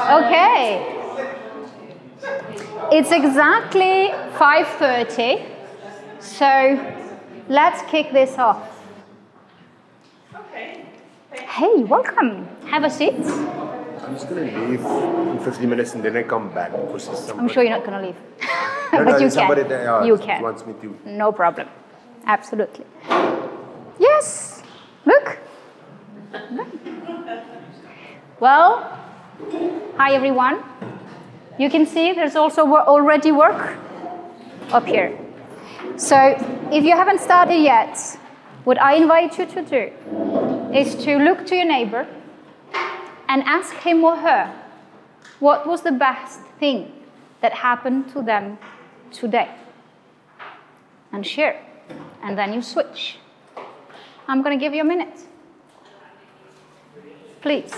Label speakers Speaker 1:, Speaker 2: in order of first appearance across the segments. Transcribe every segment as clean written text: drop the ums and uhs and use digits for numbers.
Speaker 1: Okay. It's exactly 5:30, so let's kick this off.
Speaker 2: Okay.
Speaker 1: Hey, welcome. Have a seat.
Speaker 3: I'm just going to leave in 15 minutes and then I come back because
Speaker 1: I'm sure you're not going to leave.
Speaker 3: No,
Speaker 1: but you
Speaker 3: somebody
Speaker 1: can.
Speaker 3: there,
Speaker 1: You can.
Speaker 3: wants me to.
Speaker 1: No problem. Absolutely. Yes. Look. Well, hi everyone. You can see there's also already work up here. So if you haven't started yet, what I invite you to do is to look to your neighbor and ask him or her what was the best thing that happened to them today. And share. And then you switch. I'm going to give you a minute. Please.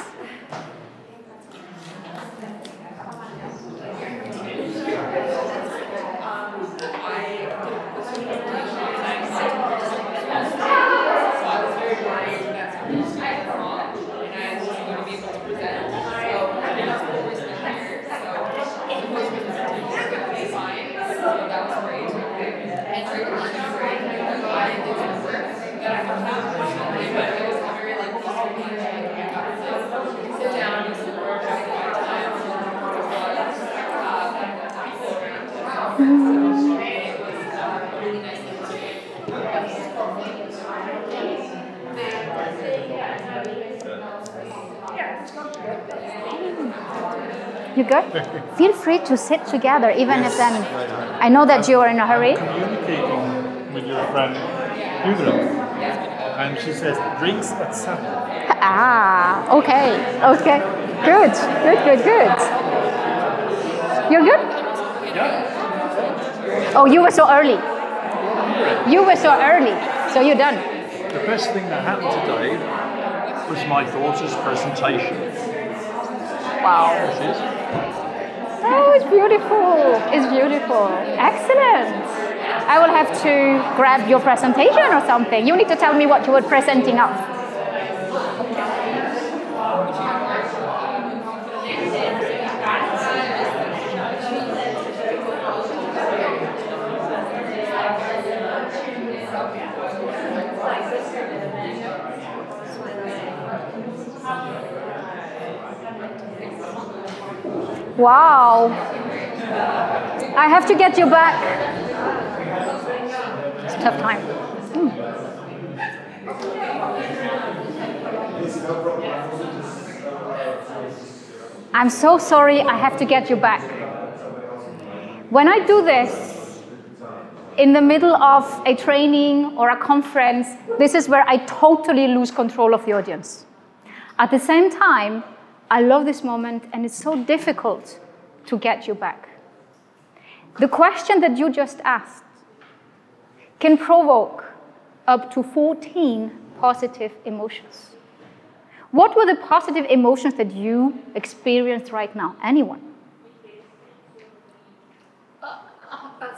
Speaker 1: You good? Feel free to sit together, even if then. I know that you are in a hurry.
Speaker 4: Communicating with your friend Hugo, and she says drinks at 7.
Speaker 1: Ah, okay, okay, good. You're good?
Speaker 4: Yeah.
Speaker 1: Oh, you were so early. So you're done.
Speaker 4: The best thing that happened today was my daughter's presentation.
Speaker 1: Wow. Oh, it's beautiful. Excellent. I will have to grab your presentation or something. You need to tell me what you were presenting up. Wow. I have to get you back. It's a tough time. I'm so sorry, I have to get you back. When I do this in the middle of a training or a conference, this is where I totally lose control of the audience. At the same time, I love this moment, and it's so difficult to get you back. The question that you just asked can provoke up to 14 positive emotions. What were the positive emotions that you experienced right now? Anyone?
Speaker 2: A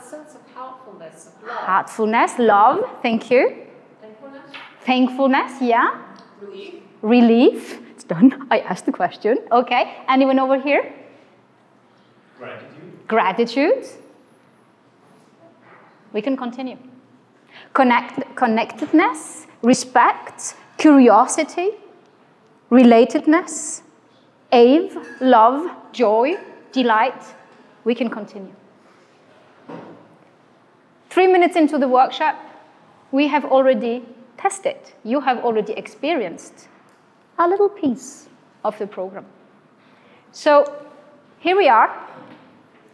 Speaker 2: sense of heartfulness, of love.
Speaker 1: Heartfulness, love, thank you. Thankfulness, yeah. Relief. It's done. I asked the question. Okay. Anyone over here? Gratitude. We can continue. Connectedness, respect, curiosity, relatedness, awe, love, joy, delight. We can continue. 3 minutes into the workshop, we have already tested. You have already experienced a little piece of the program. So here we are.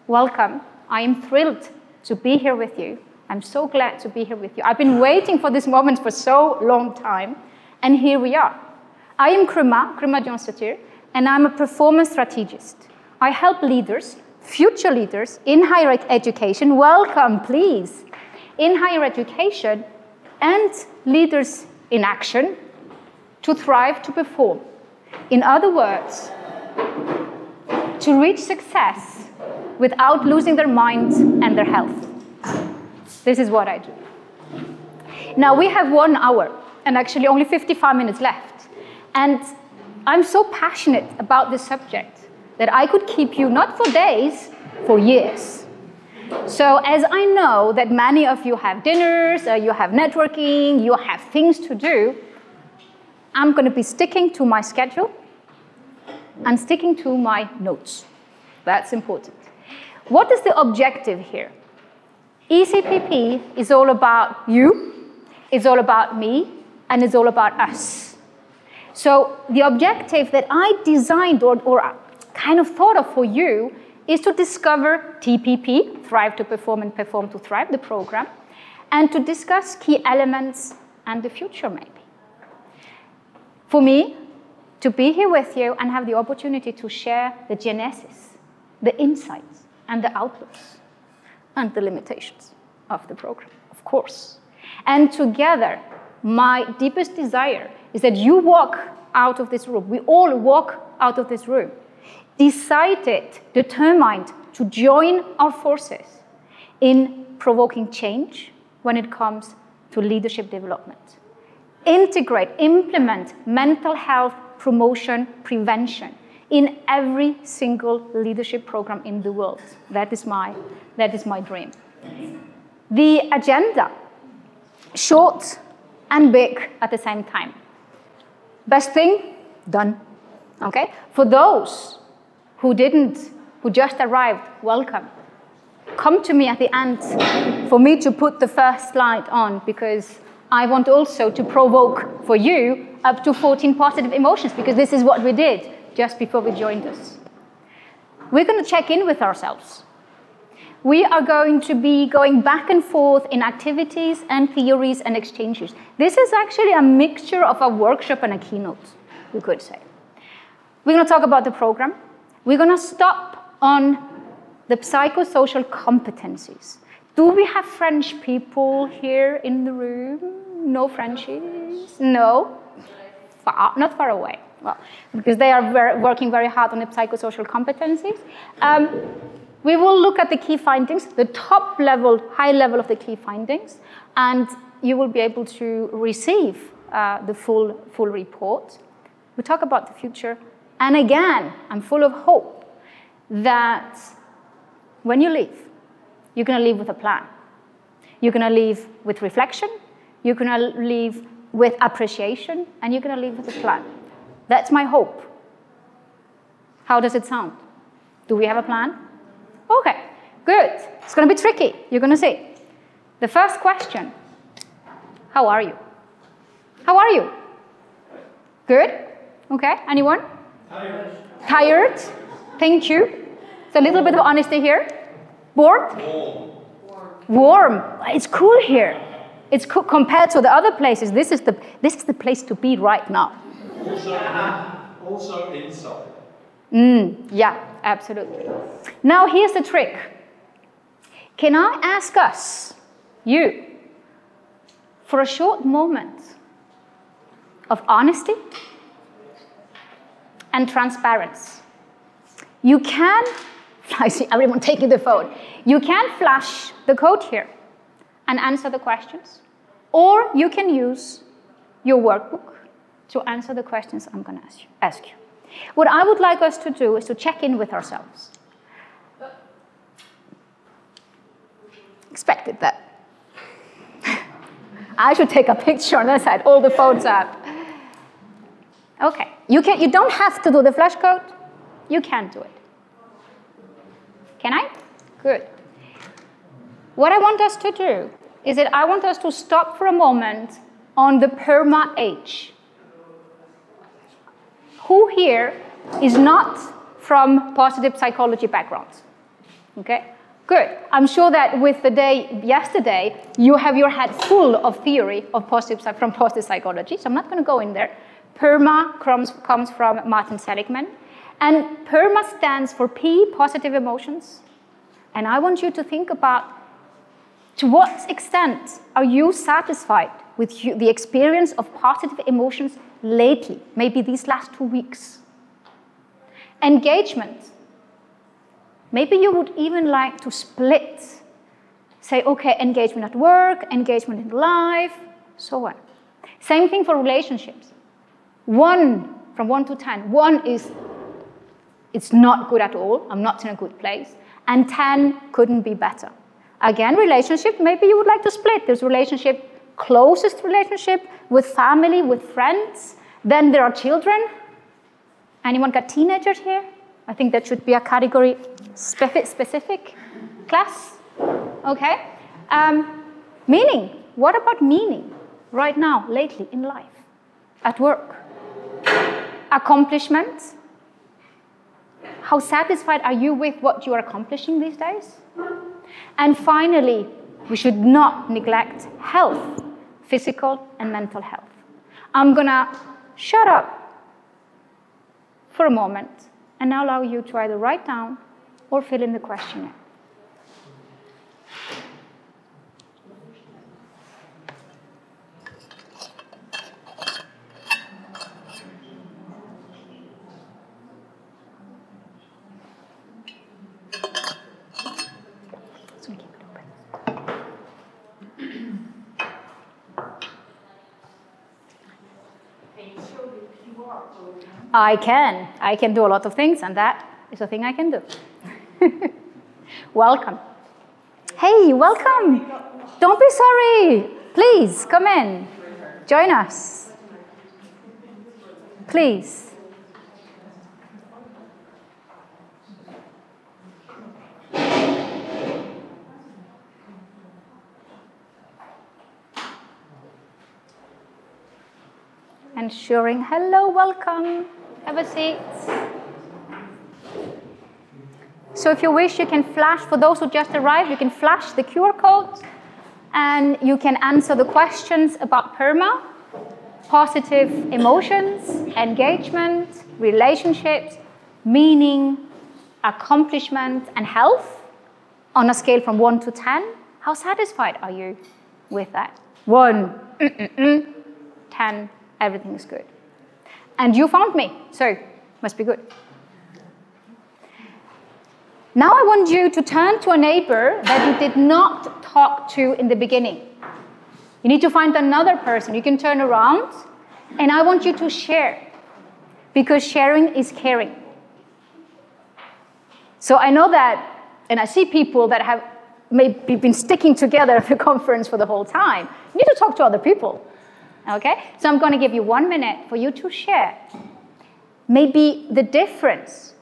Speaker 1: Welcome. I am thrilled to be here with you. I'm so glad to be here with you. I've been waiting for this moment for so long time, and here we are. I am Kruma Jonsatir, and I'm a performance strategist. I help leaders, future leaders in higher education, welcome please, in higher education, and leaders in action to thrive, to perform. In other words, to reach success without losing their mind and their health. This is what I do. Now we have 1 hour and actually only 55 minutes left. And I'm so passionate about this subject that I could keep you not for days, for years. So as I know that many of you have dinners, you have networking, you have things to do, I'm going to be sticking to my schedule and sticking to my notes. That's important. What is the objective here? ECPP is all about you, it's all about me, and it's all about us. So the objective that I designed or kind of thought of for you is to discover TPP, Thrive to Perform and Perform to Thrive, the program, and to discuss key elements and the future maybe. For me, to be here with you and have the opportunity to share the genesis, the insights, and the outlooks, and the limitations of the program, of course. And together, my deepest desire is that you walk out of this room, we all walk out of this room, decided, determined to join our forces in provoking change when it comes to leadership development. Integrate, implement mental health promotion, prevention in every single leadership program in the world. That is my dream. The agenda, short and big at the same time. Best thing, done. Okay? For those who just arrived, welcome. Come to me at the end for me to put the first slide on, because I want also to provoke for you up to 14 positive emotions, because this is what we did just before we joined us. We're going to check in with ourselves. We are going to be going back and forth in activities and theories and exchanges. This is actually a mixture of a workshop and a keynote, we could say. We're going to talk about the program. We're going to stop on the psychosocial competencies. Do we have French people here in the room? No Frenchies? No? Not far away. Well, because they are working very hard on the psychosocial competencies. We will look at the key findings, the top level, high level of the key findings, and you will be able to receive the full report. We talk about the future, and again, I'm full of hope that when you leave, you're going to leave with a plan. You're going to leave with reflection, you're going to leave with appreciation, and you're going to leave with a plan. That's my hope. How does it sound? Do we have a plan? Okay, good. It's going to be tricky. You're going to see. The first question, how are you? How are you? Good? Okay, anyone? Tired. Tired? Thank you. So a little bit of honesty here. Bored? Warm. Warm. It's cool here. It's cool compared to the other places. This is the place to be right now.
Speaker 4: Also inside.
Speaker 1: Yeah, absolutely. Now here's the trick. Can I ask us, you, for a short moment of honesty and transparency? You can, I see everyone taking the phone. You can flash the code here and answer the questions, or you can use your workbook to answer the questions I'm going to ask you. What I would like us to do is to check in with ourselves. Expected that. I should take a picture on that side, all the phones up. Okay, you don't have to do the flashcode. You can do it. Can I? Good. What I want us to do is that I want us to stop for a moment on the PERMA H. Who here is not from positive psychology backgrounds? Okay, good. I'm sure that with the day yesterday, you have your head full of theory of from positive psychology, so I'm not going to go in there. PERMA comes from Martin Seligman, and PERMA stands for P, positive emotions. And I want you to think about, to what extent are you satisfied with the experience of positive emotions lately, maybe these last 2 weeks? Engagement. Maybe you would even like to split. Say, okay, engagement at work, engagement in life, so on. Same thing for relationships. 1, from 1 to 10. 1 is it's not good at all, I'm not in a good place, and 10 couldn't be better. Again, relationship, maybe you would like to split. There's relationship, closest relationship with family, with friends. Then there are children. Anyone got teenagers here? I think that should be a category specific class. Okay. Meaning. What about meaning right now, lately in life, at work? Accomplishments. How satisfied are you with what you are accomplishing these days? And finally, we should not neglect health, physical and mental health. I'm gonna shut up for a moment and allow you to either write down or fill in the questionnaire. I can do a lot of things, and that is a thing I can do. Welcome. Hey, welcome. Don't be sorry. Please, come in. Join us. Please. Ensuring, hello, welcome, have a seat. So if you wish, you can flash, for those who just arrived, you can flash the QR code and you can answer the questions about PERMA, positive emotions, engagement, relationships, meaning, accomplishment, and health on a scale from 1 to 10. How satisfied are you with that? 1, 10. Everything is good. And you found me, so must be good. Now I want you to turn to a neighbor that you did not talk to in the beginning. You need to find another person. You can turn around, and I want you to share, because sharing is caring. So I know that, and I see people that have maybe been sticking together at the conference for the whole time. You need to talk to other people. Okay, so I'm going to give you 1 minute for you to share maybe the difference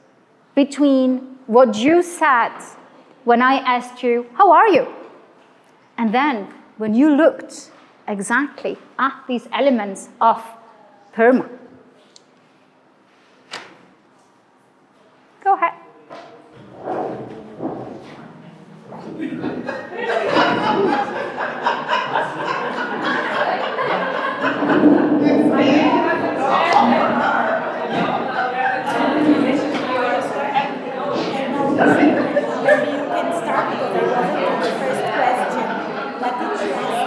Speaker 1: between what you said when I asked you, how are you? And then when you looked exactly at these elements of PERMA. Go ahead.
Speaker 5: Maybe you can start because I wasn't on the first question. What did you ask?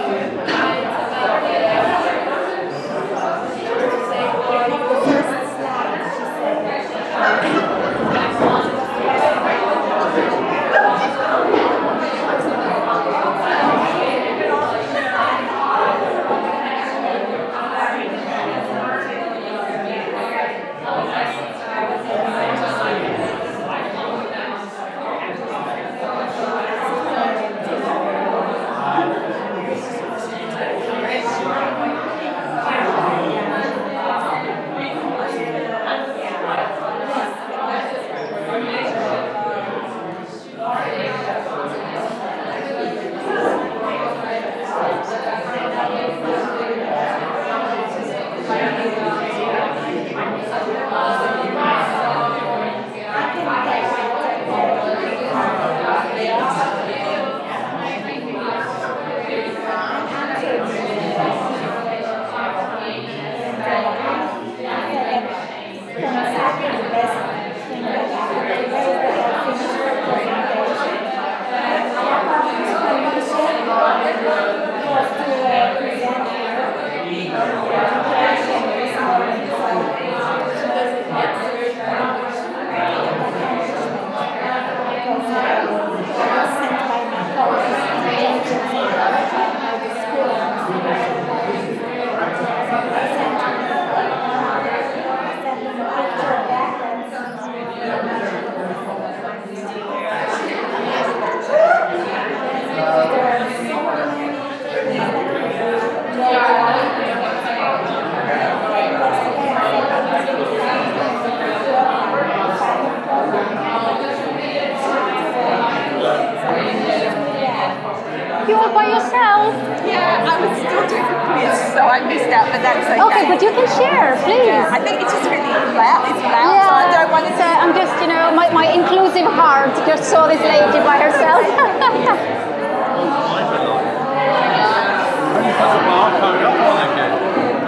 Speaker 5: I was still doing the quiz, so I missed out, but that's okay.
Speaker 1: Okay, but you can share, please.
Speaker 5: I think it's just really loud. It's loud, so I don't want to.
Speaker 1: So I'm just, you know, my inclusive heart just saw this lady by herself.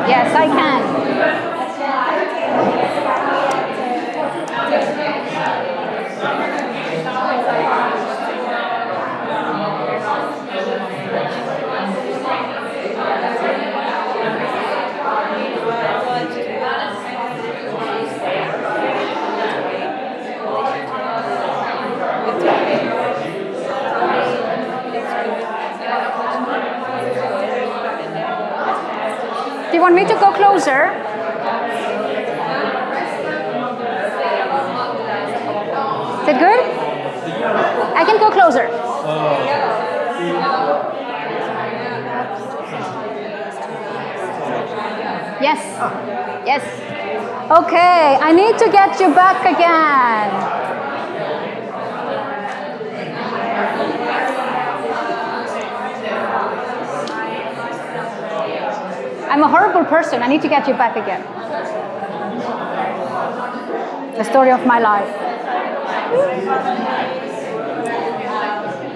Speaker 1: Yes, I can. Do you want me to go closer? Is it good? I can go closer. Yes. Yes. Okay, I need to get you back again. I'm a horrible person. I need to get you back again. The story of my life.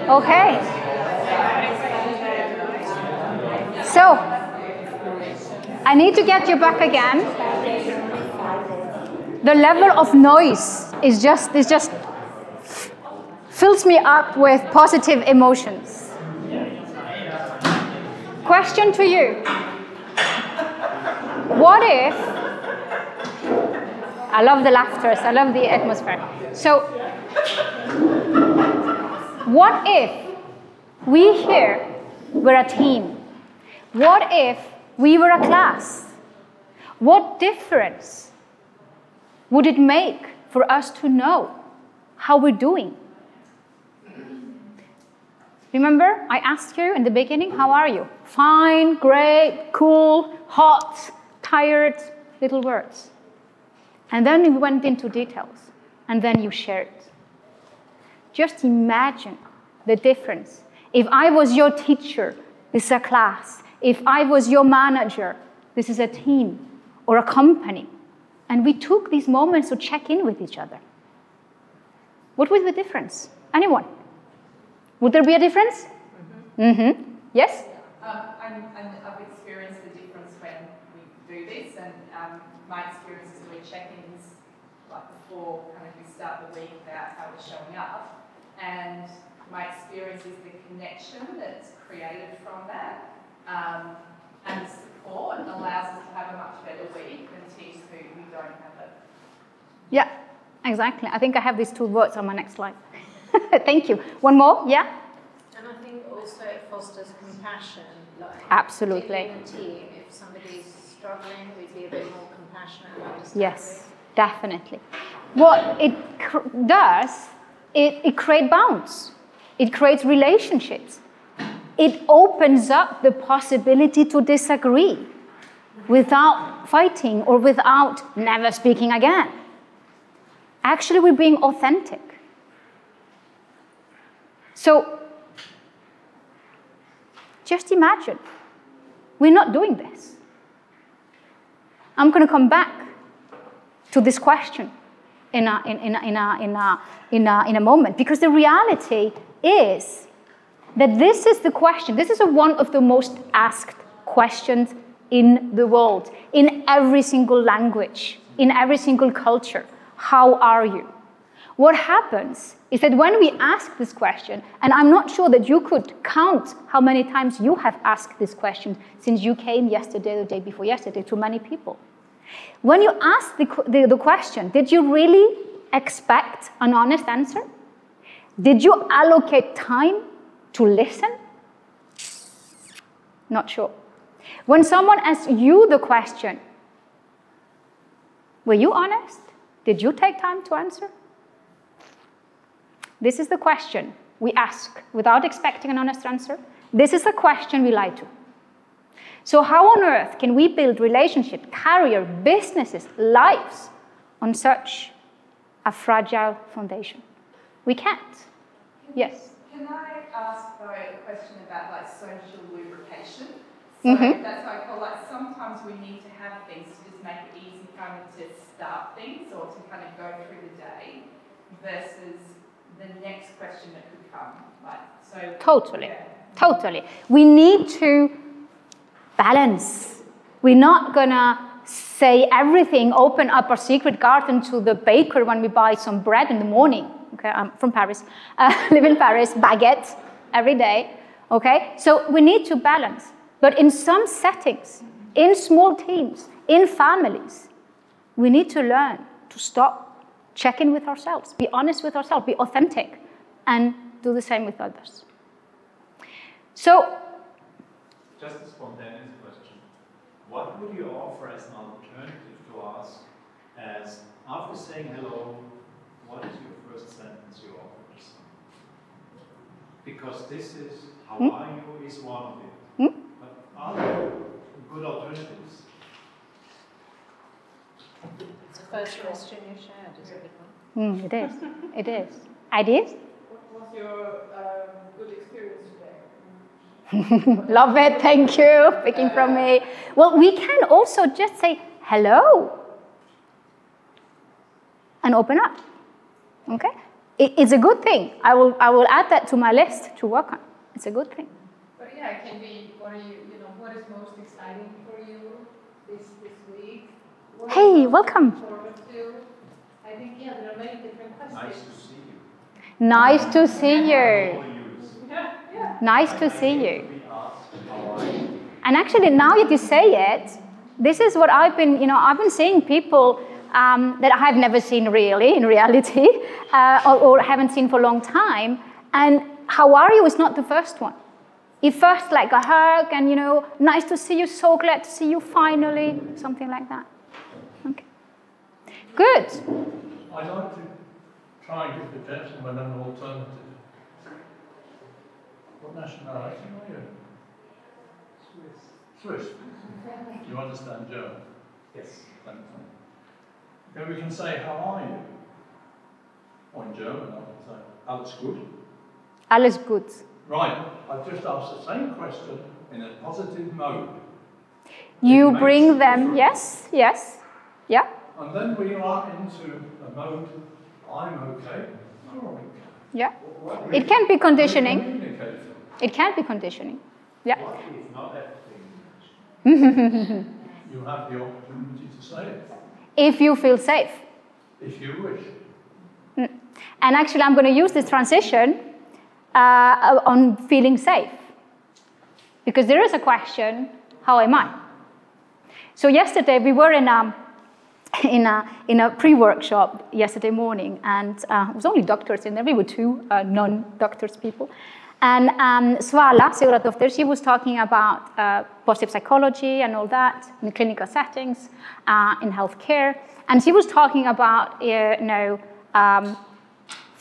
Speaker 1: Okay. So, I need to get you back again. The level of noise is just fills me up with positive emotions. Question to you. What if, I love the laughters, I love the atmosphere. So, what if we here were a team? What if we were a class? What difference would it make for us to know how we're doing? Remember, I asked you in the beginning, how are you? Fine, great, cool, hot, tired, little words. And then we went into details, and then you shared. Just imagine the difference. If I was your teacher, this is a class. If I was your manager, this is a team or a company. And we took these moments to check in with each other. What was the difference? Anyone? Would there be a difference? Yes?
Speaker 2: I've experienced the difference when we do this, and my experience is we check-ins like before kind of we start the week about how we're showing up, and my experience is the connection that's created from that, and the support allows us to have a much better week than teams who we don't have it.
Speaker 1: Yeah, exactly. I think I have these two words on my next slide. Thank you. One more? Yeah?
Speaker 6: And I think also it fosters compassion. Like
Speaker 1: absolutely.
Speaker 6: In a team, if somebody's struggling, we'd be a bit more compassionate and understanding.
Speaker 1: Yes, definitely. What it does, it creates bonds. It creates relationships. It opens up the possibility to disagree without fighting or without never speaking again. Actually, we're being authentic. So, just imagine, we're not doing this. I'm going to come back to this question in a moment, because the reality is that this is the question. This is one of the most asked questions in the world, in every single language, in every single culture. How are you? What happens is that when we ask this question, and I'm not sure that you could count how many times you have asked this question since you came yesterday or the day before yesterday to many people. When you ask the question, did you really expect an honest answer? Did you allocate time to listen? Not sure. When someone asks you the question, were you honest? Did you take time to answer? This is the question we ask without expecting an honest answer. This is the question we lie to. So how on earth can we build relationships, career, businesses, lives on such a fragile foundation? We can't. Yes?
Speaker 2: Can I ask, though, a question about like social lubrication? So that's why I feel like sometimes we need to have things to just make it easy kind of to start things or to kind of go through the day versus the next question that could come.
Speaker 1: Totally. We need to balance. We're not gonna say everything, open up our secret garden to the baker when we buy some bread in the morning. Okay, I'm from Paris, live in Paris, baguette every day. Okay, so we need to balance. But in some settings, in small teams, in families, we need to learn to stop, check in with ourselves, be honest with ourselves, be authentic, and do the same with others. So,
Speaker 7: just a spontaneous question. What would you offer as an alternative to ask as, after saying hello, what is your first sentence you offer to someone? Because this is, how are you, is one of it. But are there good alternatives?
Speaker 6: It's the first question you shared, is it?
Speaker 1: It is. It is. Ideas?
Speaker 2: What was your good experience today?
Speaker 1: Love it, thank you, picking from me. Well, we can also just say hello and open up. Okay? It's a good thing. I will add that to my list to work on. It's a good thing.
Speaker 2: But yeah, it can be, what is most exciting for you this week?
Speaker 1: Hey, welcome.
Speaker 2: I think, there are many different questions.
Speaker 7: Nice to see you.
Speaker 1: Nice to see you. Nice to see you. And actually, now that you say it, this is what I've been seeing people that I have never seen really, in reality, or haven't seen for a long time. And how are you is not the first one. It first like a hug and, nice to see you, so glad to see you finally, something like that. Okay. Good.
Speaker 8: I'd like to try and give the gentleman an alternative. What nationality are you? Swiss. You understand German?
Speaker 7: Yes.
Speaker 8: Then we can say, how are you? Or in German, I can say, alles gut.
Speaker 1: Alles gut.
Speaker 8: Right, I've just asked the same question in a positive mode.
Speaker 1: You bring them, yes, yeah.
Speaker 8: And then we are into a mode, I'm okay, you're okay.
Speaker 1: Yeah. It can be conditioning. It can be conditioning. Yeah.
Speaker 7: What if not everything?
Speaker 8: You have the opportunity to say it.
Speaker 1: If you feel safe.
Speaker 8: If you wish.
Speaker 1: And actually, I'm going to use this transition on feeling safe. Because there is a question, how am I? So yesterday, we were in a pre-workshop yesterday morning, and it was only doctors in there. We were two non-doctors people. And Svala Sigurðardóttir, she was talking about positive psychology and all that in the clinical settings, in healthcare. And she was talking about,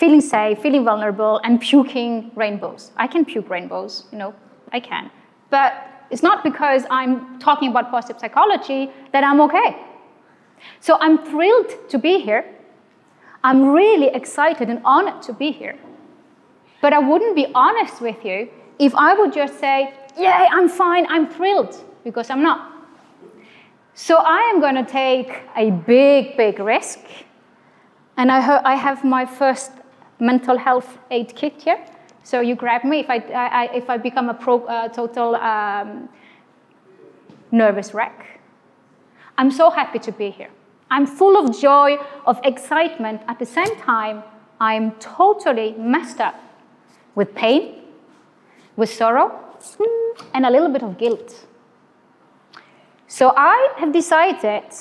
Speaker 1: feeling safe, feeling vulnerable, and puking rainbows. I can puke rainbows, I can. But it's not because I'm talking about positive psychology that I'm okay. So I'm thrilled to be here. I'm really excited and honored to be here. But I wouldn't be honest with you if I would just say, yeah, I'm fine, I'm thrilled, because I'm not. So I am going to take a big, big risk. And I have my first mental health aid kit here. So you grab me if I become a total nervous wreck. I'm so happy to be here. I'm full of joy, of excitement. At the same time, I'm totally messed up with pain, with sorrow, and a little bit of guilt. So I have decided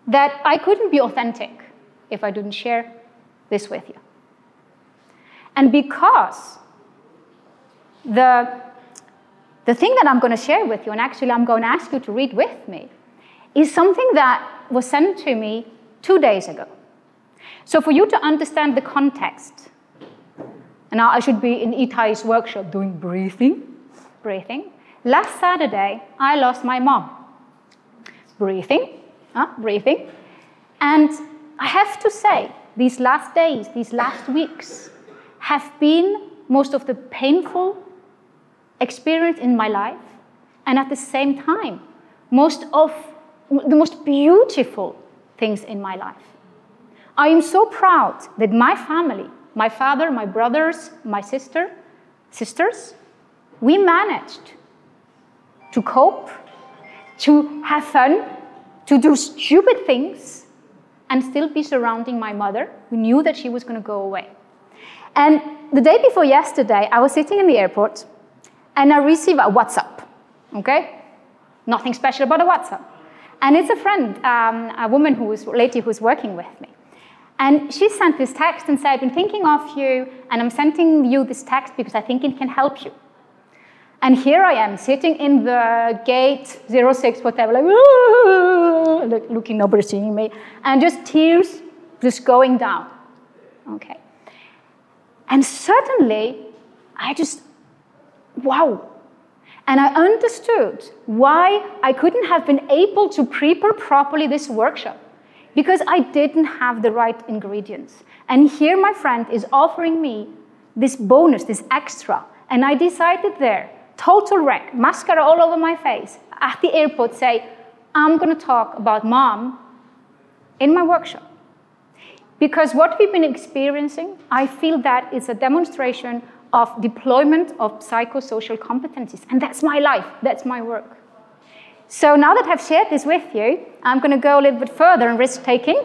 Speaker 1: that I couldn't be authentic if I didn't share this with you. And because the thing that I'm going to share with you, and actually I'm going to ask you to read with me, is something that was sent to me 2 days ago. So for you to understand the context, and now I should be in Itai's workshop doing breathing. Last Saturday, I lost my mom. Breathing. And I have to say, these last days, these last weeks, have been most of the painful experience in my life and at the same time, most of the most beautiful things in my life. I am so proud that my family, my father, my brothers, my sisters, we managed to cope, to have fun, to do stupid things, and still be surrounding my mother, who knew that she was going to go away. And the day before yesterday, I was sitting in the airport, and I received a WhatsApp, okay? Nothing special about a WhatsApp. And it's a friend, a lady who's working with me. And she sent this text and said, I've been thinking of you, and I'm sending you this text because I think it can help you. And here I am, sitting in the gate 06, whatever, like, looking, nobody seeing me, and just tears just going down, okay? And suddenly, wow. And I understood why I couldn't have been able to prepare properly this workshop, because I didn't have the right ingredients. And here my friend is offering me this bonus, this extra, and I decided there, total wreck, mascara all over my face, at the airport say, I'm going to talk about mom in my workshop. Because what we've been experiencing, I feel that is a demonstration of deployment of psychosocial competencies. And that's my life, that's my work. So now that I've shared this with you, I'm going to go a little bit further in risk-taking.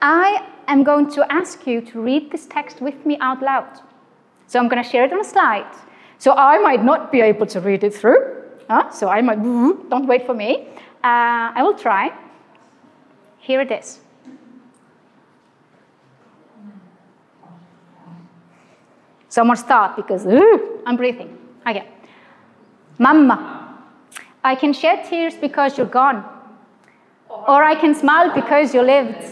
Speaker 1: I am going to ask you to read this text with me out loud. So I'm going to share it on a slide. So I might not be able to read it through. So I might, don't wait for me. I will try. Here it is. So I'm going to start because I'm breathing. Okay. Mama, I can shed tears because you're gone. Or I can smile because you lived.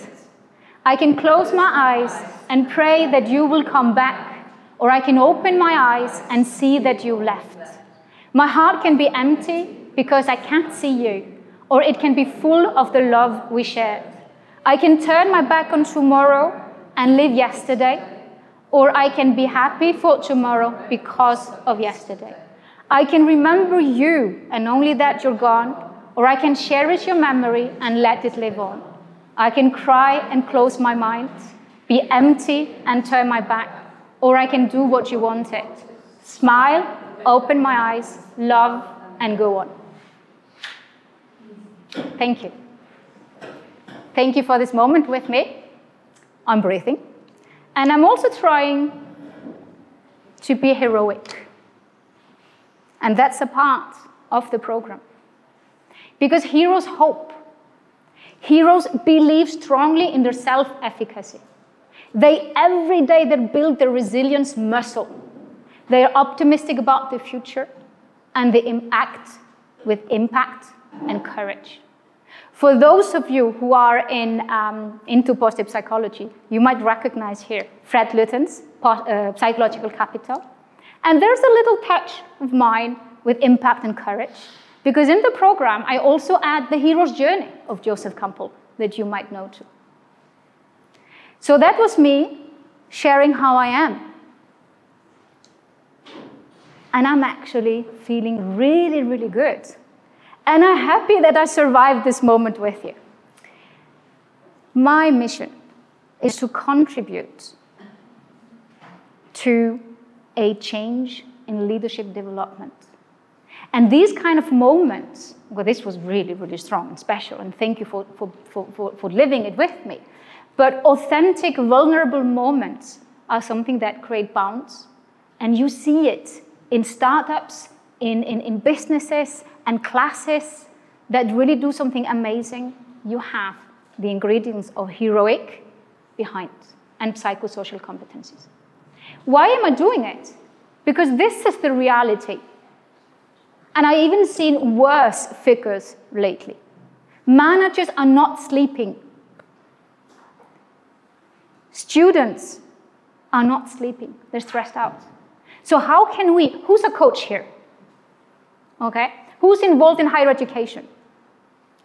Speaker 1: I can close my eyes and pray that you will come back. Or I can open my eyes and see that you left. My heart can be empty because I can't see you. Or it can be full of the love we shared. I can turn my back on tomorrow and live yesterday. Or I can be happy for tomorrow because of yesterday. I can remember you and only that you're gone. Or I can cherish your memory and let it live on. I can cry and close my mind, be empty and turn my back. Or I can do what you wanted. Smile, open my eyes, love, and go on. Thank you. Thank you for this moment with me. I'm breathing. And I'm also trying to be heroic. And that's a part of the program. Because heroes hope. Heroes believe strongly in their self-efficacy. Every day they build their resilience muscle. They are optimistic about the future, and they act with impact and courage. For those of you who are into positive psychology, you might recognize here Fred Lutton's Psychological Capital. And there's a little touch of mine with impact and courage, because in the program, I also add the hero's journey of Joseph Campbell that you might know too. So that was me sharing how I am. And I'm actually feeling really, really good. And I'm happy that I survived this moment with you. My mission is to contribute to a change in leadership development. And these kind of moments, well, this was really, really strong and special, and thank you for living it with me. But authentic, vulnerable moments are something that create bounds. And you see it in startups, in businesses and classes that really do something amazing. You have the ingredients of heroic behind and psychosocial competencies. Why am I doing it? Because this is the reality. And I've even seen worse figures lately. Managers are not sleeping. Students are not sleeping. They're stressed out. So how can we, who's a coach here? Okay. Who's involved in higher education?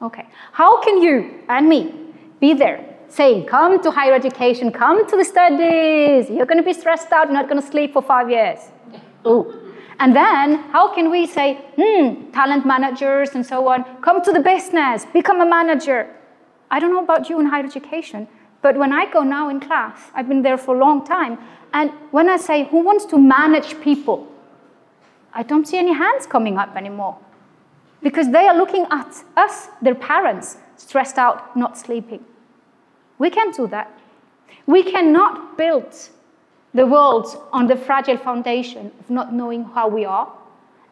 Speaker 1: Okay. How can you and me be there saying, come to higher education, come to the studies, you're going to be stressed out, you're not going to sleep for 5 years. Ooh. And then how can we say, talent managers and so on, come to the business, become a manager. I don't know about you in higher education, but when I go now in class, I've been there for a long time, and when I say, who wants to manage people? I don't see any hands coming up anymore. Because they are looking at us, their parents, stressed out, not sleeping. We can't do that. We cannot build the world on the fragile foundation of not knowing how we are,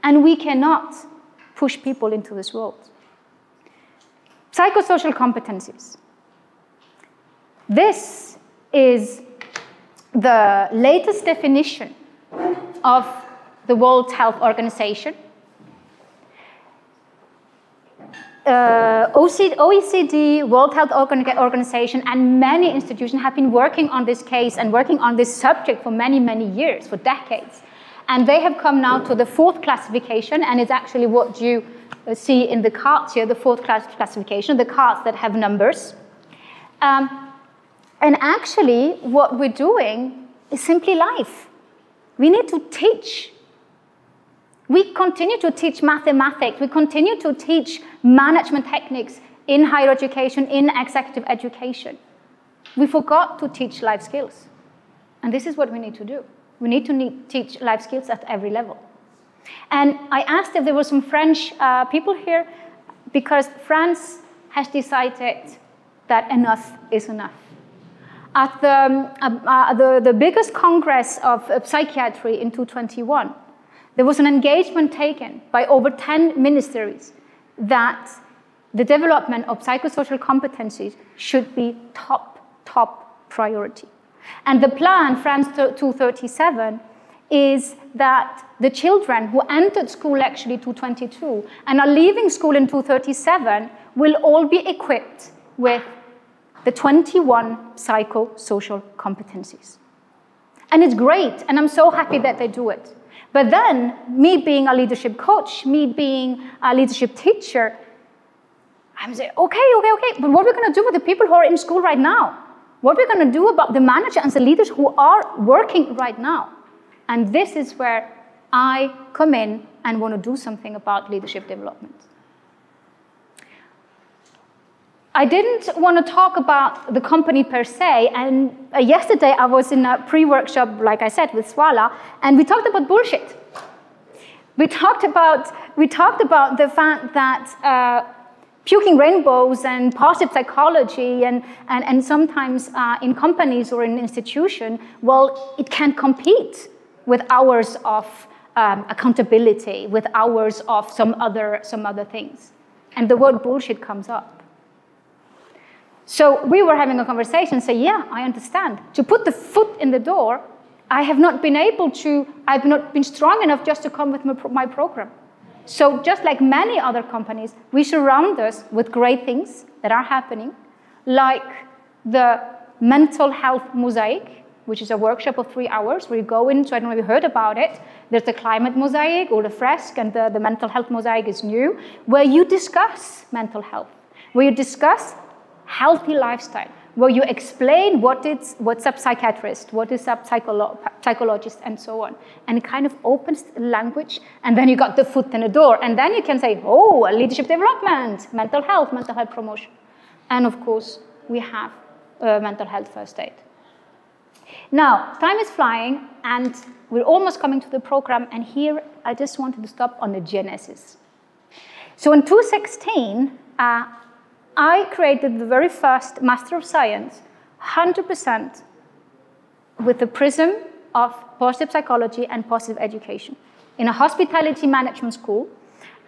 Speaker 1: and we cannot push people into this world. Psychosocial competencies. This is the latest definition of the World Health Organization. OECD, World Health Organization, and many institutions have been working on this case and working on this subject for many, many years, for decades. And they have come now to the 4th classification, and it's actually what you see in the cards here, the 4th classification, the cards that have numbers. And actually, what we're doing is simply life. We need to teach. We continue to teach mathematics. We continue to teach management techniques in higher education, in executive education. We forgot to teach life skills. And this is what we need to do. We need to teach life skills at every level. And I asked if there were some French people here, because France has decided that enough is enough. At the biggest congress of psychiatry in 2021, there was an engagement taken by over 10 ministries that the development of psychosocial competencies should be top priority. And the plan, France 237, is that the children who entered school actually 222 and are leaving school in 237 will all be equipped with the 21 psychosocial competencies. And it's great, and I'm so happy that they do it. But then, me being a leadership coach, me being a leadership teacher, I'm saying, okay, but what are we going to do with the people who are in school right now? What are we going to do about the managers and the leaders who are working right now? And this is where I come in and want to do something about leadership development. I didn't want to talk about the company per se, and yesterday I was in a pre-workshop, like I said, with Swala, and we talked about bullshit. We talked about the fact that puking rainbows and positive psychology and sometimes in companies or in institutions, well, it can compete with hours of accountability, with hours of some other things. And the word bullshit comes up. So we were having a conversation, say, yeah, I understand. To put the foot in the door, I've not been strong enough just to come with my program. So just like many other companies, we surround us with great things that are happening, like the mental health mosaic, which is a workshop of 3 hours where you go in, so I don't know if you heard about it. There's the climate mosaic or the fresk, and the mental health mosaic is new, where you discuss mental health, where you discuss healthy lifestyle, where you explain what's a psychiatrist, what is a psychologist, and so on. And it kind of opens the language, and then you got the foot in the door, and then you can say, oh, leadership development, mental health promotion. And of course, we have mental health first aid. Now, time is flying, and we're almost coming to the program, and here I just wanted to stop on the genesis. So in 2016, I created the very first Master of Science, 100% with the prism of positive psychology and positive education in a hospitality management school.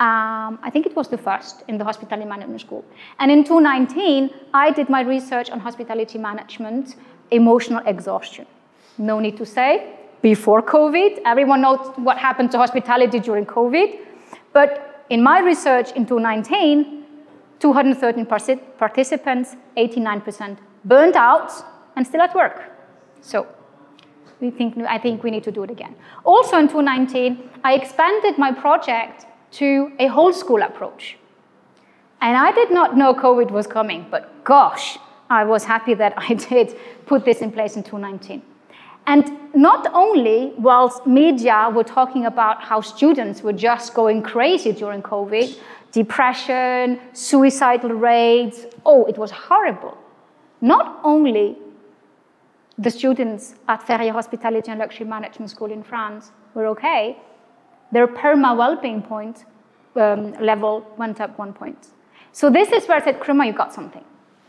Speaker 1: I think it was the first in the hospitality management school. And in 2019, I did my research on hospitality management, emotional exhaustion. No need to say, before COVID, everyone knows what happened to hospitality during COVID. But in my research in 2019, 213 participants, 89% burned out and still at work. So I think we need to do it again. Also in 2019, I expanded my project to a whole school approach. And I did not know COVID was coming, but gosh, I was happy that I did put this in place in 2019. And not only whilst media were talking about how students were just going crazy during COVID, depression, suicidal rates, oh, it was horrible. Not only the students at Ferrier Hospitality and Luxury Management School in France were okay, their PERMA well-being point level went up 1 point. So this is where I said, Krima, you got something.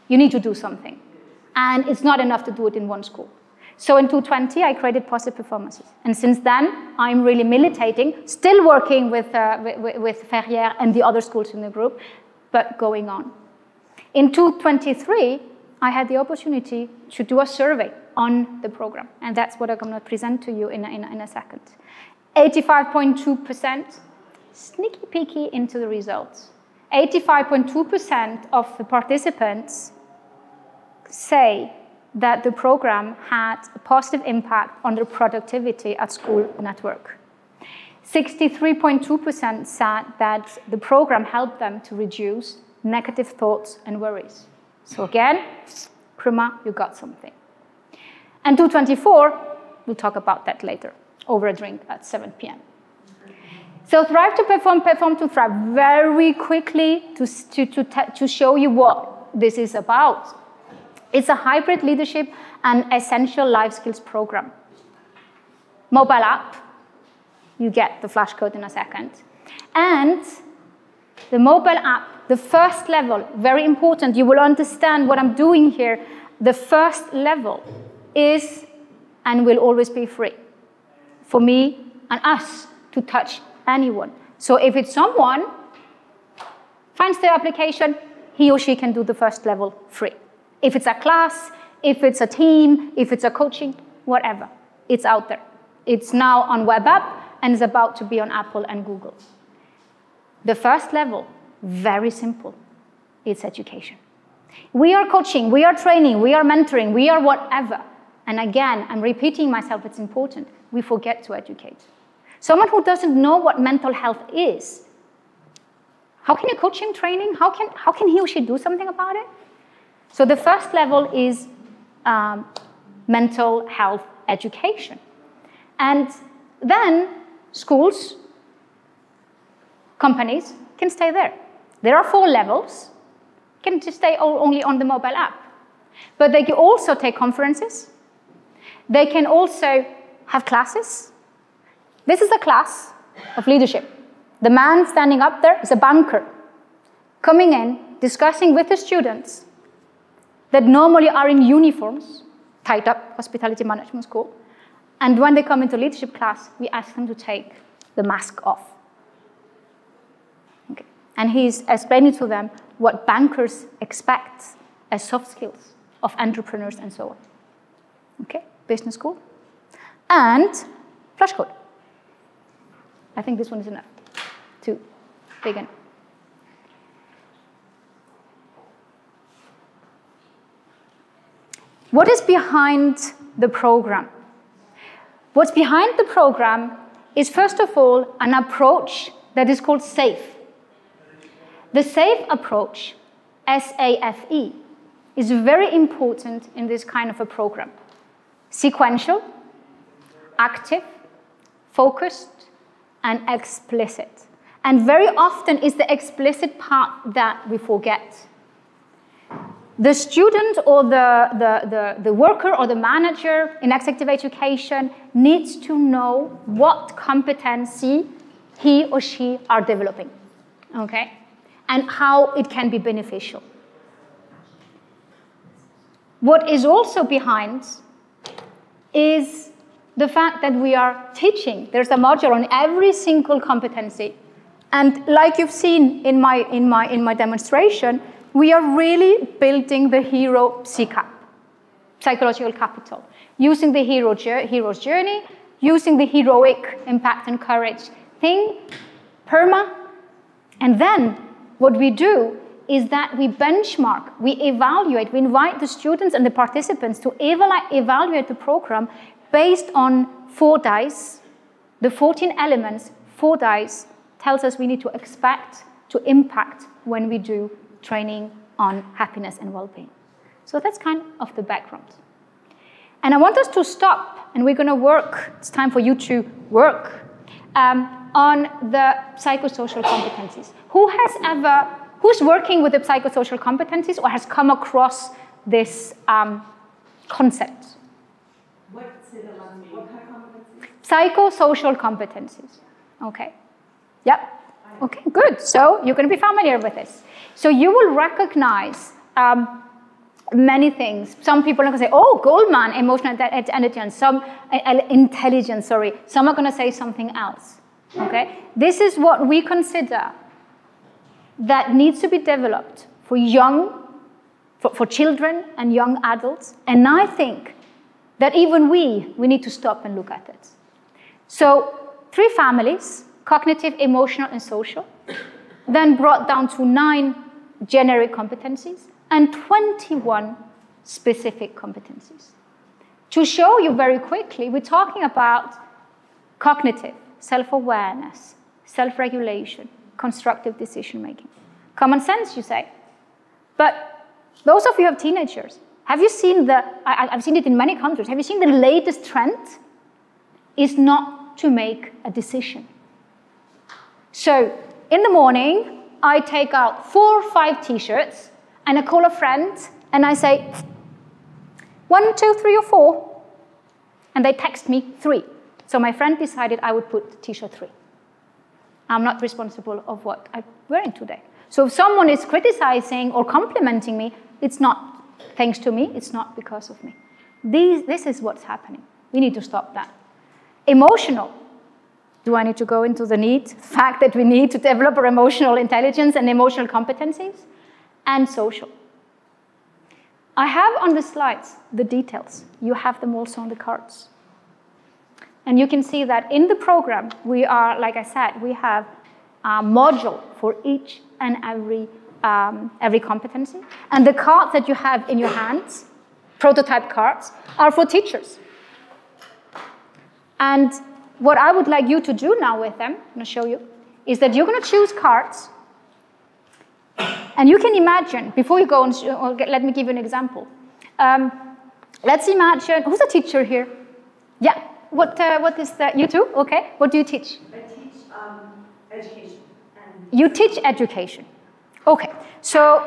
Speaker 1: You need to do something. And it's not enough to do it in one school. So in 2020, I created positive performances. And since then, I'm really militating, still working with Ferrier and the other schools in the group, but going on. In 2023, I had the opportunity to do a survey on the program. And that's what I'm going to present to you in a second. 85.2%, sneaky peeky into the results. 85.2% of the participants say that the program had a positive impact on their productivity at school network. 63.2% said that the program helped them to reduce negative thoughts and worries. So again, Krima, you got something. And 224, we'll talk about that later, over a drink at 7 p.m. So thrive to perform, perform to thrive. Very quickly to show you what this is about. It's a hybrid leadership and essential life skills program. Mobile app, you get the flashcode in a second. And the mobile app, the first level, very important. You will understand what I'm doing here. The first level is and will always be free for me and us to touch anyone. So if it's someone finds the application, he or she can do the first level free. If it's a class, if it's a team, if it's a coaching, whatever, it's out there. It's now on web app and is about to be on Apple and Google. The first level, very simple, it's education. We are coaching, we are training, we are mentoring, we are whatever. And again, I'm repeating myself, it's important. We forget to educate. Someone who doesn't know what mental health is, how can you coach him training? How can he or she do something about it? So the first level is mental health education. And then schools, companies can stay there. There are 4 levels, can just stay only on the mobile app. But they can also take conferences. They can also have classes. This is a class of leadership. The man standing up there is a banker, coming in, discussing with the students that normally are in uniforms, tied up, hospitality management school. And when they come into leadership class, we ask them to take the mask off. Okay. And he's explaining to them what bankers expect as soft skills of entrepreneurs and so on. Okay, business school. And flashcode. I think this one is enough to begin. What is behind the program? What's behind the program is, first of all, an approach that is called SAFE. The SAFE approach, S-A-F-E, is very important in this kind of a program. Sequential, active, focused, and explicit. And very often is the explicit part that we forget. The student or the worker or the manager in executive education needs to know what competency he or she are developing, okay? And how it can be beneficial. What is also behind is the fact that we are teaching. There's a module on every single competency. And like you've seen in my demonstration, we are really building the hero PsyCAP, psychological capital, using the hero's journey, using the heroic impact and courage thing, PERMA. And then what we do is that we benchmark, we evaluate, we invite the students and the participants to evaluate the program based on 4 dice. The 14 elements, 4 dice, tells us we need to expect to impact when we do training on happiness and well-being. So that's kind of the background. And I want us to stop, and we're going to work, it's time for you to work, on the psychosocial competencies. Who's working with the psychosocial competencies or has come across this concept?
Speaker 2: What kind of competencies?
Speaker 1: Psychosocial competencies. Okay. Yep. Okay, good. So you're going to be familiar with this. So you will recognize many things. Some people are going to say, oh, Goldman, emotional intelligence. Some intelligence, sorry. Some are going to say something else. Okay? This is what we consider that needs to be developed for for children and young adults. And I think that even we need to stop and look at it. So 3 families, cognitive, emotional, and social, then brought down to 9 generic competencies and 21 specific competencies. To show you very quickly, we're talking about cognitive, self-awareness, self-regulation, constructive decision-making. Common sense, you say. But those of you who have teenagers, have you seen I've seen it in many countries, have you seen the latest trend? Is not to make a decision. So, in the morning, I take out 4 or 5 t-shirts, and I call a friend, and I say, 1, 2, 3, or 4. And they text me 3. So my friend decided I would put t-shirt 3. I'm not responsible of what I'm wearing today. So if someone is criticizing or complimenting me, it's not thanks to me, it's not because of me. This is what's happening. We need to stop that. Emotional. Do I need to go into the fact that we need to develop our emotional intelligence and emotional competencies? And social. I have on the slides the details. You have them also on the cards. And you can see that in the program, we are, like I said, we have a module for each and every competency. And the cards that you have in your hands, prototype cards, are for teachers. And what I would like you to do now with them, I'm going to show you, is that you're going to choose cards. And you can imagine, before you go, let me give you an example. Let's imagine, who's a teacher here? Yeah, what is that? You too? Okay, what do you teach?
Speaker 9: I teach education.
Speaker 1: You teach education. Okay, so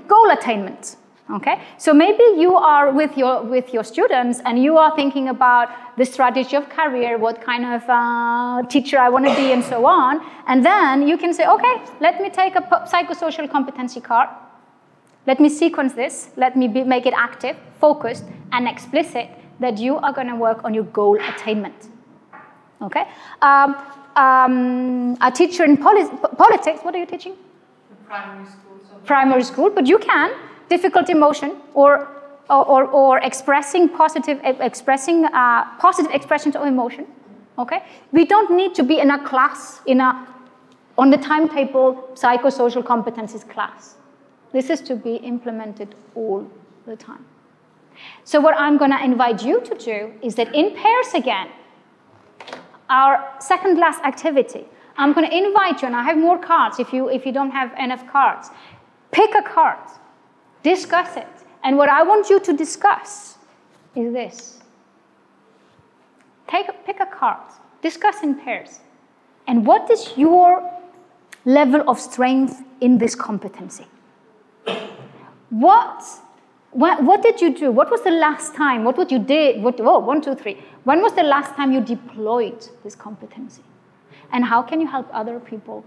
Speaker 1: goal attainment. Okay, so maybe you are with your students and you are thinking about the strategy of career, what kind of teacher I want to be, and so on. And then you can say, okay, let me take a psychosocial competency card. Let me sequence this. Let me make it active, focused, and explicit that you are going to work on your goal attainment. Okay. A teacher in politics. What are you teaching?
Speaker 2: Primary school. So
Speaker 1: primary school, but you can. Difficult emotion or expressing positive expressions of emotion. Okay, we don't need to be in a class on the timetable psychosocial competencies class. This is to be implemented all the time. So what I'm going to invite you to do is that in pairs again, our second last activity, I'm going to invite you, and I have more cards if you don't have enough cards. Pick a card. Discuss it. And what I want you to discuss is this. Pick a card. Discuss in pairs. And what is your level of strength in this competency? What did you do? What was the last time? What you did? 1, 2, 3. When was the last time you deployed this competency? And how can you help other people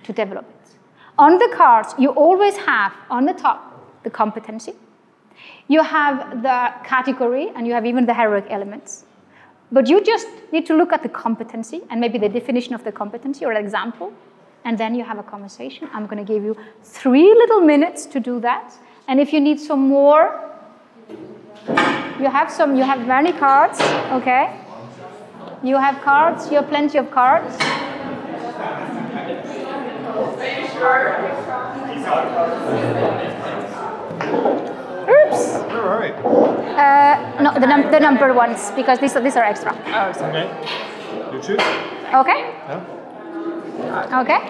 Speaker 1: to develop it? On the cards, you always have on the top the competency. You have the category, and you have even the hierarchy elements. But you just need to look at the competency and maybe the definition of the competency or an example, and then you have a conversation. I'm going to give you 3 little minutes to do that. And if you need some more, you have many cards, okay? You have cards, you have plenty of cards. Oops.
Speaker 4: All right.
Speaker 1: No, the number ones, because these are extra.
Speaker 4: Oh, okay. You choose?
Speaker 1: Okay?
Speaker 4: Yeah.
Speaker 1: Okay.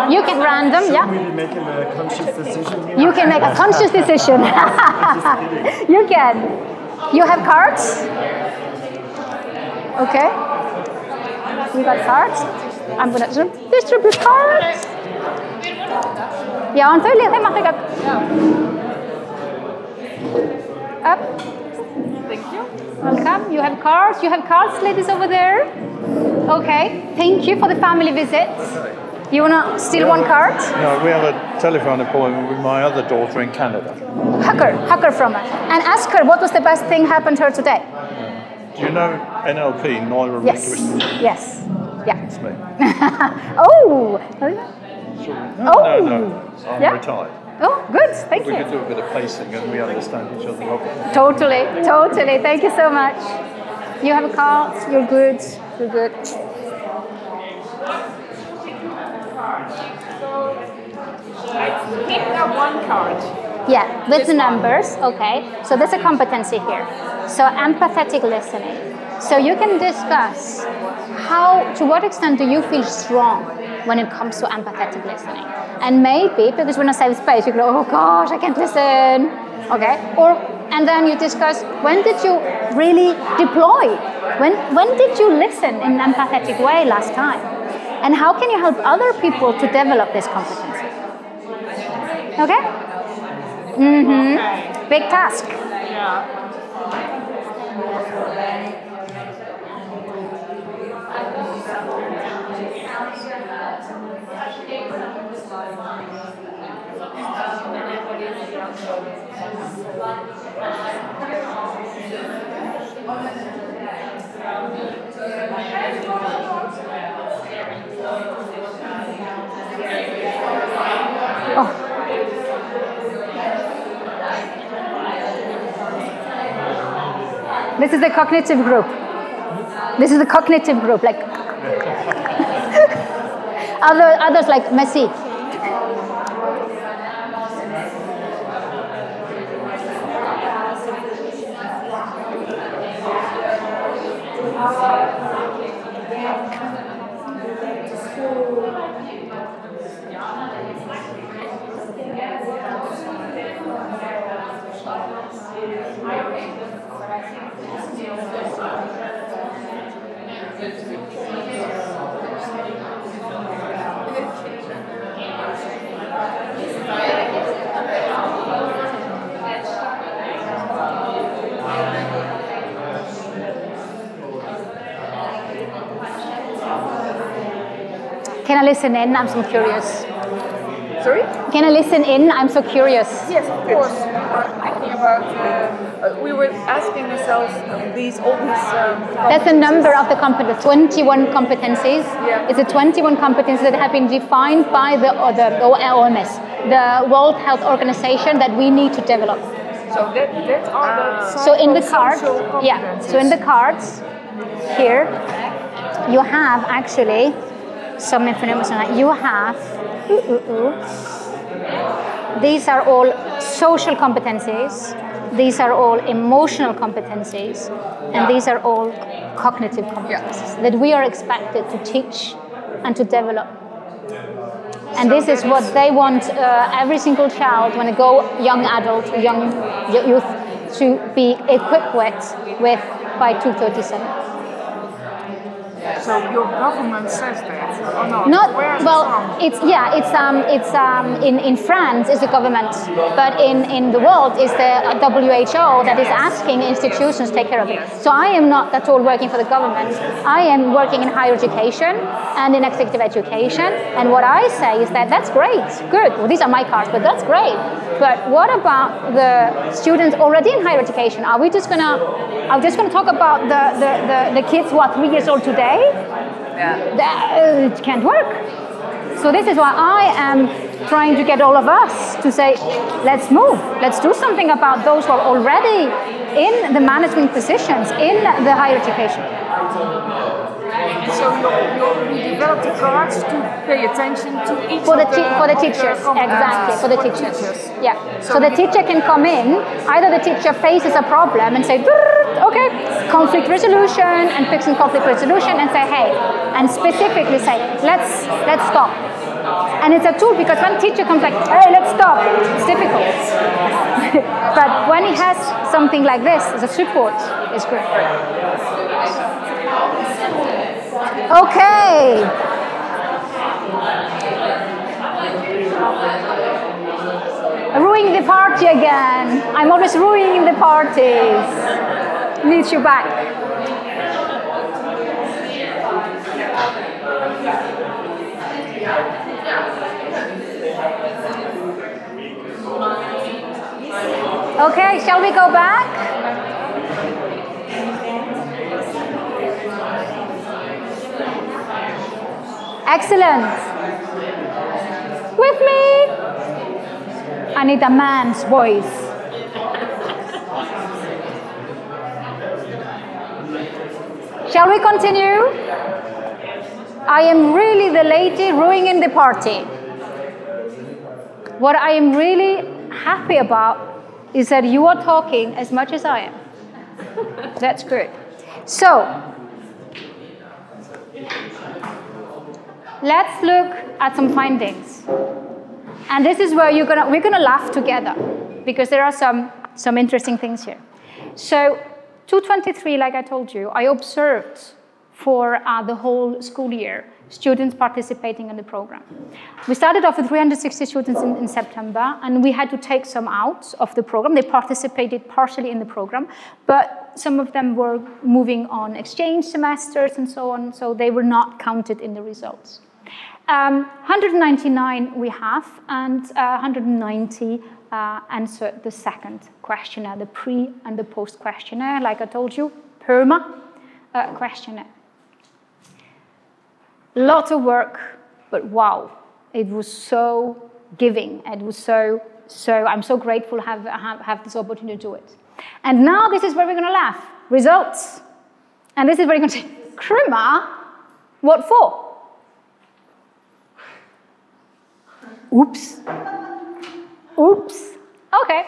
Speaker 1: You can random, yeah.
Speaker 3: Really making a conscious decision here.
Speaker 1: You can make a conscious decision. You can. You have cards? Okay. You got cards? I'm going to distribute cards. Ja, selvfølgelig. Jeg måtte ikke... Up.
Speaker 2: Thank you.
Speaker 1: Welcome. You have cards. You have cards, ladies over there. Okay. Thank you for the family visit. You want to steal one card?
Speaker 8: No, we have a telephone appointment with my other daughter in Canada.
Speaker 1: Hug her from her. And ask her what was the best thing happened to her today.
Speaker 8: Do you know NLP, neurolinguistic?
Speaker 1: Yes. Yeah.
Speaker 8: It's me.
Speaker 1: Oh.
Speaker 8: No, I'm
Speaker 1: Yeah.
Speaker 8: retired.
Speaker 1: Oh, good. Thank
Speaker 8: We
Speaker 1: you.
Speaker 8: could do a bit of pacing and we understand each other.
Speaker 1: Totally. Thank you so much. You have a card. You're good. You're good.
Speaker 2: Pick up one card.
Speaker 1: Yeah, with the numbers. Okay. So there's a competency here. So empathetic listening. So you can discuss to what extent do you feel strong when it comes to empathetic listening? And maybe, because we're in a safe space, you go, oh gosh, I can't listen. Okay. And then you discuss, when did you really deploy? When did you listen in an empathetic way last time? And how can you help other people to develop this competency? Okay? Mm-hmm. Big task.
Speaker 2: Yeah.
Speaker 1: Oh. This is the cognitive group. Like others like Messi. Can I listen in? I'm so curious.
Speaker 2: Sorry?
Speaker 1: Can I listen in? I'm so curious.
Speaker 2: Yes, of course. Thinking about, we were asking ourselves all these.
Speaker 1: That's the number of the 21 competencies.
Speaker 2: Yeah.
Speaker 1: It's the 21 competencies that have been defined by the OMS, the World Health Organization, that we need to develop.
Speaker 2: So that are the
Speaker 1: So in the cards,
Speaker 2: psychosocial
Speaker 1: yeah.
Speaker 2: competencies.
Speaker 1: So in the cards here, you have actually some information. You have. These are all social competencies. These are all emotional competencies, and these are all cognitive competencies that we are expected to teach and to develop. And this is what they want every single child, when they go young adult, young youth, to be equipped with by 2037.
Speaker 2: So your government says that, or not?
Speaker 1: In France is the government, but in the world is the WHO that is asking institutions to take care of it. So I am not at all working for the government. I am working in higher education and in executive education. And what I say is that that's great, good. Well, these are my cards, but that's great. But what about the students already in higher education? Are we just gonna talk about the kids who are 3 years old today? Yeah. It can't work. So this is why I am trying to get all of us to say, let's move. Let's do something about those who are already in the management positions in the higher education.
Speaker 10: So you developed a product to pay attention to each
Speaker 1: for the teachers, exactly, for the teachers. Yeah. So the teacher can come in, either the teacher faces a problem and say, okay, conflict resolution, and picks in conflict resolution and say, hey, and specifically say, let's stop. And it's a tool because when teacher comes like, hey, let's stop, it's difficult. But when he has something like this as a support, it's great. Okay. Ruining the party again. I'm always ruining the parties. Need you back. Okay, shall we go back? Excellent. With me? I need a man's voice. Shall we continue? I am really the lady ruining the party. What I am really happy about is that you are talking as much as I am. That's good. So, let's look at some findings. And this is where we're gonna laugh together because there are some interesting things here. So 223, like I told you, I observed for the whole school year students participating in the program. We started off with 360 students in September, and we had to take some out of the program. They participated partially in the program, but some of them were moving on exchange semesters and so on, so they were not counted in the results. 199 we have, and 190 answered the second questionnaire, the pre and the post questionnaire, like I told you, PERMA questionnaire. Lots of work, but wow, it was so giving. It was so I'm so grateful to have this opportunity to do it. And now this is where we're going to laugh. Results. And this is where you're going to say, Krima, what for? Oops. Oops. Okay.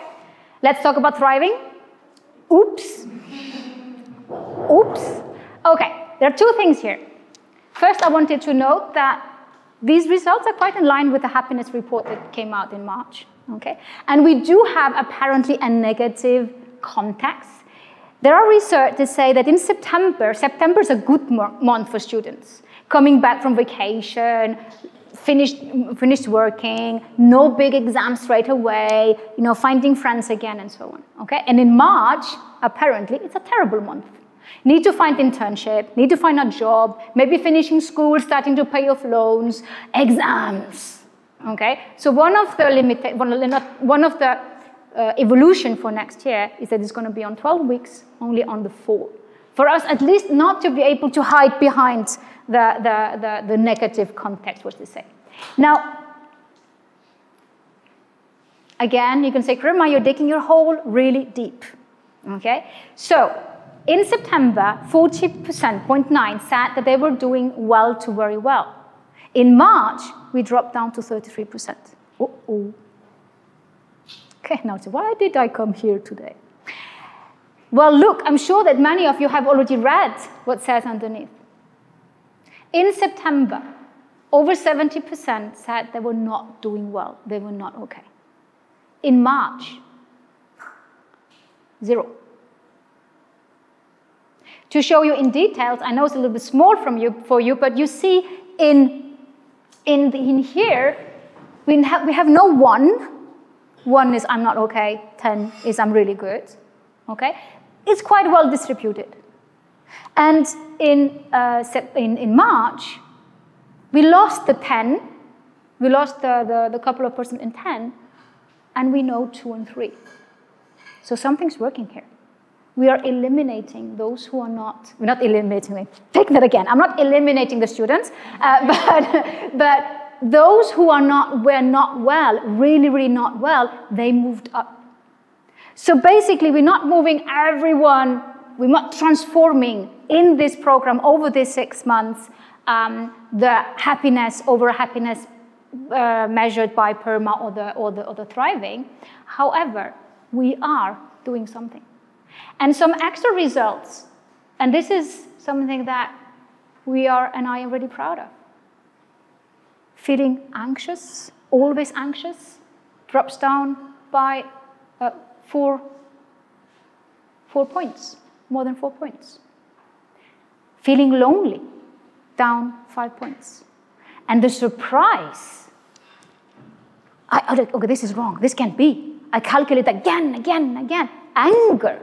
Speaker 1: Let's talk about thriving. Oops. Oops. Okay. There are two things here. First, I wanted to note that these results are quite in line with the happiness report that came out in March. Okay? And we do have apparently a negative context. There are research that say that in September is a good month for students. Coming back from vacation, finished working, no big exams straight away, finding friends again and so on. Okay? And in March, apparently, it's a terrible month. Need to find internship, need to find a job, maybe finishing school, starting to pay off loans, exams. Okay? So one of the evolution for next year is that it's going to be on 12 weeks, only on the 4. For us, at least, not to be able to hide behind the negative context, what they say. Now, again, you can say, Krima, you're digging your hole really deep. Okay? So, in September, 40.9% said that they were doing well to very well. In March, we dropped down to 33%. Uh-oh. Okay, now, so why did I come here today? Well, look, I'm sure that many of you have already read what says underneath. In September, over 70% said they were not doing well. They were not okay. In March, 0. To show you in details, I know it's a little bit small for you, but you see in here, we have no 1. 1 is I'm not okay, 10 is I'm really good. Okay? It's quite well distributed. And in March, we lost the 10, we lost the couple of percent in 10, and we know 2 and 3. So something's working here. We are eliminating those who are not, we're not eliminating them. Take that again. I'm not eliminating the students, but those who were not well, really, really not well, they moved up. So basically, we're not moving everyone, we're not transforming in this program over these 6 months the happiness over happiness measured by PERMA or the thriving. However, we are doing something. And some extra results, and this is something that we are, and I am really proud of. Feeling anxious, always anxious, drops down by 4 points, more than 4 points. Feeling lonely, down 5 points. And the surprise, okay, this is wrong, this can't be. I calculate again. Anger.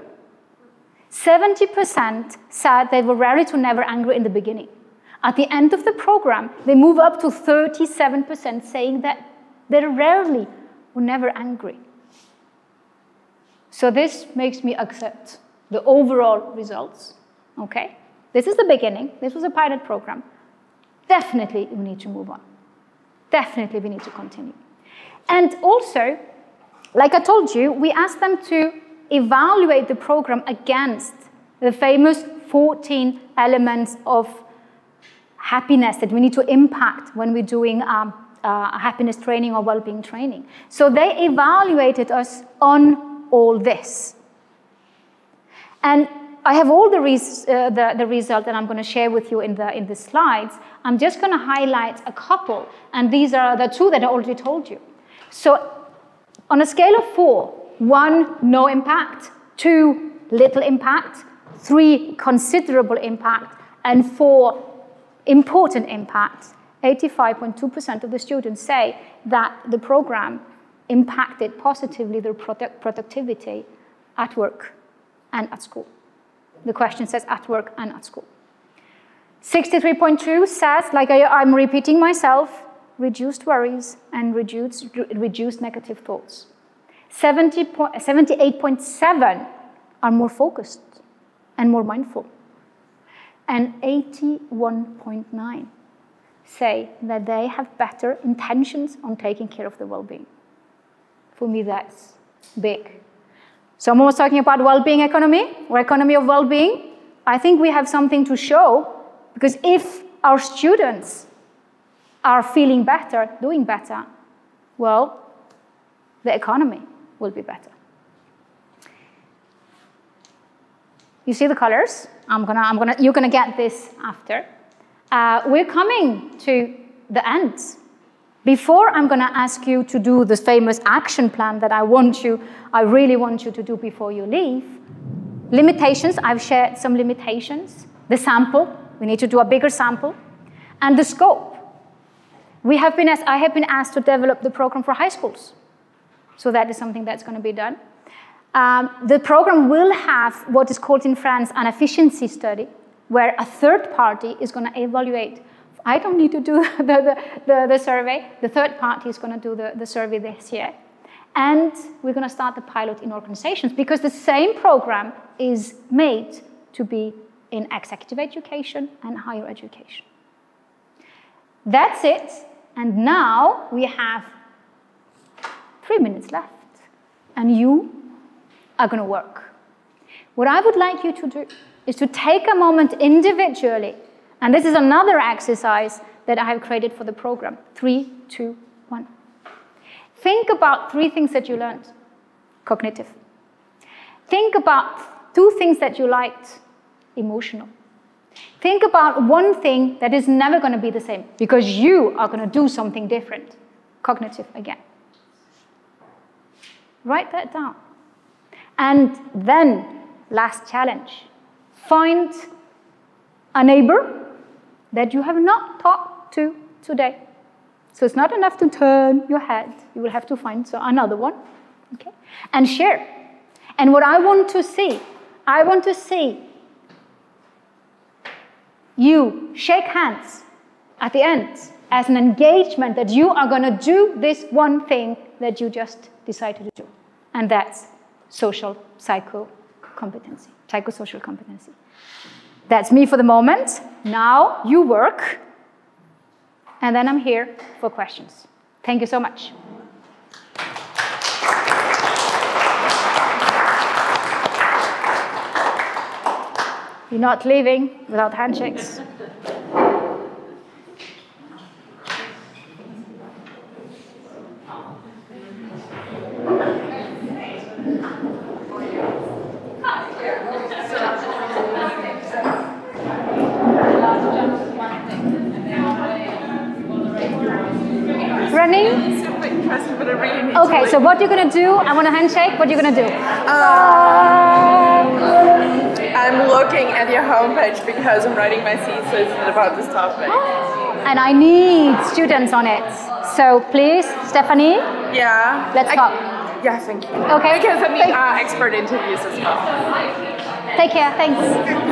Speaker 1: 70% said they were rarely to never angry in the beginning. At the end of the program, they move up to 37% saying that they're rarely or never angry. So this makes me accept the overall results, okay? This is the beginning. This was a pilot program. Definitely we need to move on. Definitely we need to continue. And also, like I told you, we asked them to evaluate the program against the famous 14 elements of happiness that we need to impact when we're doing happiness training or well-being training. So they evaluated us on all this. And I have all the result that I'm going to share with you in the slides. I'm just going to highlight a couple, and these are the 2 that I already told you. So on a scale of 4, 1, no impact, 2, little impact, 3, considerable impact, and 4, important impact, 85.2% of the students say that the program impacted positively their productivity at work and at school. The question says at work and at school. 63.2 says, like I'm repeating myself, reduced worries and reduced negative thoughts. 78.7 are more focused and more mindful. And 81.9 say that they have better intentions on taking care of their well-being. For me, that's big. Someone was talking about well-being economy, or economy of well-being. I think we have something to show, because if our students are feeling better, doing better, well, the economy will be better. You see the colors? You're gonna get this after. We're coming to the end. Before I'm gonna ask you to do this famous action plan that I really want you to do before you leave. Limitations, I've shared some limitations. The sample, we need to do a bigger sample. And the scope. I have been asked to develop the program for high schools. So that is something that's gonna be done. The program will have what is called in France an efficiency study, where a third party is going to evaluate. I don't need to do the survey. The third party is going to do the survey this year. And we're going to start the pilot in organizations, because the same program is made to be in executive education and higher education. That's it. And now we have 3 minutes left. And you are going to work. What I would like you to do is to take a moment individually, and this is another exercise that I have created for the program. 3, 2, 1. Think about 3 things that you learned, cognitive. Think about 2 things that you liked, emotional. Think about 1 thing that is never going to be the same, because you are going to do something different, cognitive again. Write that down. And then, last challenge, find a neighbor that you have not talked to today. So it's not enough to turn your head. You will have to find another one, okay? And share. And what I want to see you shake hands at the end as an engagement that you are going to do this one thing that you just decided to do. And that's psychosocial competency. That's me for the moment. Now you work, and then I'm here for questions. Thank you so much. You're not leaving without handshakes. Running?
Speaker 11: Super interesting, but I really need
Speaker 1: Okay, so what you're gonna do? I want a handshake. What are you gonna do?
Speaker 11: I'm looking at your homepage because I'm writing my thesis about this topic.
Speaker 1: And I need students on it. So please, Stephanie.
Speaker 11: Yeah.
Speaker 1: Let's talk.
Speaker 11: Yeah, thank you.
Speaker 1: Okay.
Speaker 11: Because I need expert interviews as well.
Speaker 1: Take care. Thanks.